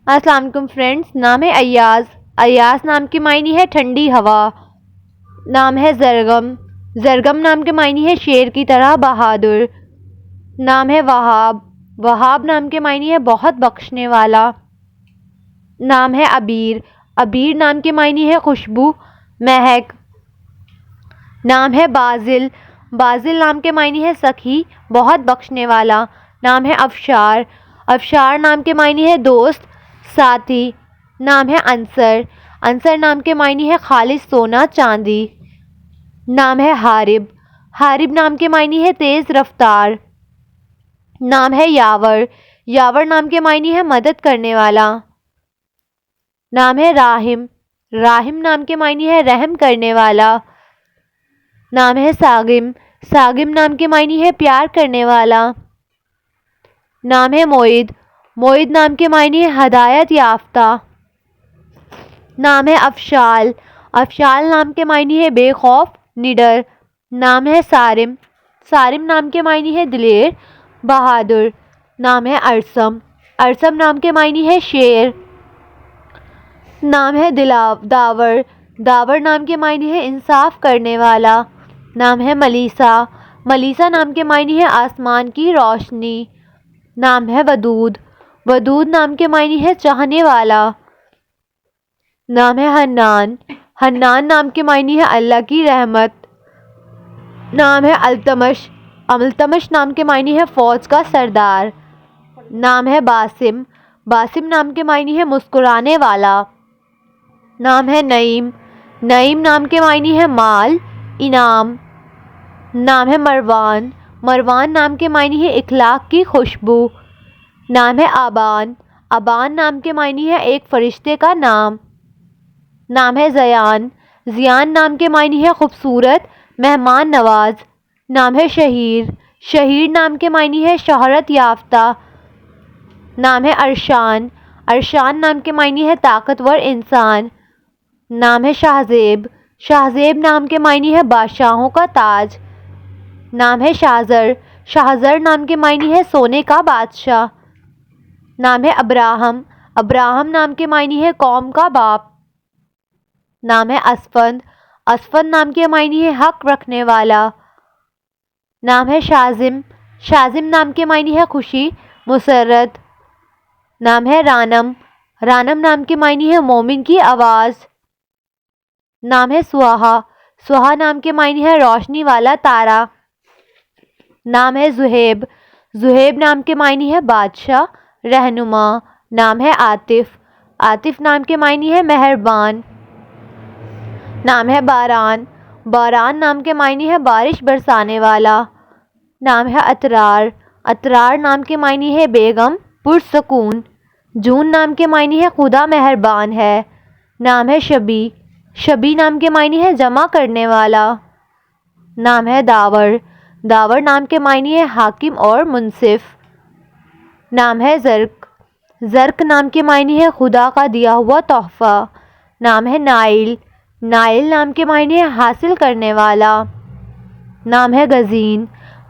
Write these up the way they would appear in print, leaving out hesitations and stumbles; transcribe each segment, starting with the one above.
السلام علیکم فرینڈس، نام ہے ایاز۔ ایاز نام کے معنی ہے ٹھنڈی ہوا۔ نام ہے زرگم۔ زرگم نام کے معنی ہے شیر کی طرح بہادر۔ نام ہے وہاب۔ وہاب نام کے معنی ہے بہت بخشنے والا۔ نام ہے عبیر۔ عبیر نام کے معنی ہے خوشبو، مہک۔ نام ہے بازل۔ بازل نام کے معنی ہے سخی، بہت بخشنے والا۔ نام ہے افشار۔ افشار نام کے معنی ہے دوست، ساتھی۔ نام ہے عنصر۔ عنصر نام کے معنی ہے خالص سونا، چاندی۔ نام ہے حارب۔ حارب نام کے معنی ہے تیز رفتار۔ نام ہے یاور۔ یاور نام کے معنی ہے مدد کرنے والا۔ نام ہے راحم۔ راحم نام کے معنی ہے رحم کرنے والا۔ نام ہے ساگم۔ ساگم نام کے معنی ہے پیار کرنے والا۔ نام ہے موعد۔ موعد نام کے معنی ہے ہدایت یافتہ۔ نام ہے افشال۔ افشال نام کے معنی ہے بے خوف، نڈر۔ نام ہے صارم۔ صارم نام کے معنی ہے دلیر، بہادر۔ نام ہے ارسم۔ ارسم نام کے معنی ہے شیر۔ نام ہے داور۔ داور نام کے معنی ہے انصاف کرنے والا۔ نام ہے ملیسا۔ ملیسا نام کے معنی ہے آسمان کی روشنی۔ نام ہے ودود۔ ودود نام کے معنی ہے چاہنے والا۔ نام ہے حنان۔ حنان نام کے معنی ہے اللہ کی رحمت۔ نام ہے التمش۔ التمش نام کے معنی ہے فوج کا سردار۔ نام ہے باسم۔ باسم نام کے معنی ہے مسکرانے والا۔ نام ہے نعیم۔ نعیم نام کے معنی ہے مال، انعام۔ نام ہے مروان۔ مروان نام کے معنی ہے اخلاق کی خوشبو۔ نام ہے آبان۔ آبان نام کے معنی ہے ایک فرشتے کا نام۔ نام ہے زیان۔ زیان نام کے معنی ہے خوبصورت، مہمان نواز۔ نام ہے شہیر۔ شہیر نام کے معنی ہے شہرت یافتہ۔ نام ہے ارشان۔ ارشان نام کے معنی ہے طاقتور انسان۔ نام ہے شاہزیب۔ شاہزیب نام کے معنی ہے بادشاہوں کا تاج۔ نام ہے شاہزر۔ شاہزر نام کے معنی ہے سونے کا بادشاہ۔ نام ہے ابراہم۔ ابراہم نام کے معنی ہے قوم کا باپ۔ نام ہے اسفند۔ اسفند نام کے معنی ہے حق رکھنے والا۔ نام ہے شازم۔ شازم نام کے معنی ہے خوشی، مسرت۔ نام ہے رانم۔ رانم نام کے معنی ہے مومن کی آواز۔ نام ہے سوہا۔ سوہا نام کے معنی ہے روشنی والا تارا۔ نام ہے زہیب۔ زہیب نام کے معنی ہے بادشاہ، رہنما۔ نام ہے عاطف۔ عاطف نام کے معنی ہے مہربان۔ نام ہے باران۔ باران نام کے معنی ہے بارش برسانے والا۔ نام ہے اطرار۔ اطرار نام کے معنی ہے بیگم، پرسکون۔ جون نام کے معنی ہے خدا مہربان ہے۔ نام ہے شبی۔ شبی نام کے معنی ہے جمع کرنے والا۔ نام ہے داور۔ داور نام کے معنی ہے حاکم اور منصف۔ نام ہے زرق۔ زرق نام کے معنی ہے خدا کا دیا ہوا تحفہ۔ نام ہے نائل۔ نائل نام کے معنی ہے حاصل کرنے والا۔ نام ہے گزین۔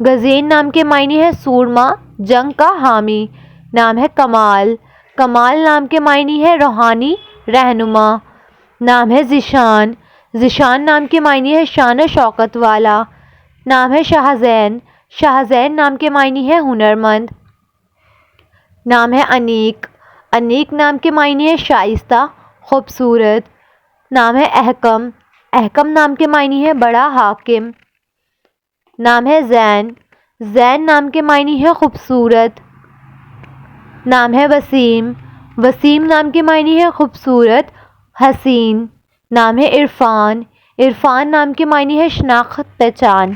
گزین نام کے معنی ہے سورما، جنگ کا حامی۔ نام ہے کمال۔ کمال نام کے معنی ہے روحانی رہنما۔ نام ہے ذیشان۔ ذیشان نام کے معنی ہے شان و شوکت والا۔ نام ہے شاہزین۔ شاہزین نام کے معنی ہے ہنرمند۔ نام ہے انیک۔ انیک نام کے معنی ہے شائستہ، خوبصورت۔ نام ہے احکم۔ احکم نام کے معنی ہے بڑا حاکم۔ نام ہے زین۔ زین نام کے معنی ہے خوبصورت۔ نام ہے وسیم۔ وسیم نام کے معنی ہے خوبصورت، حسین۔ نام ہے عرفان۔ عرفان نام کے معنی ہے شناخت، پہچان۔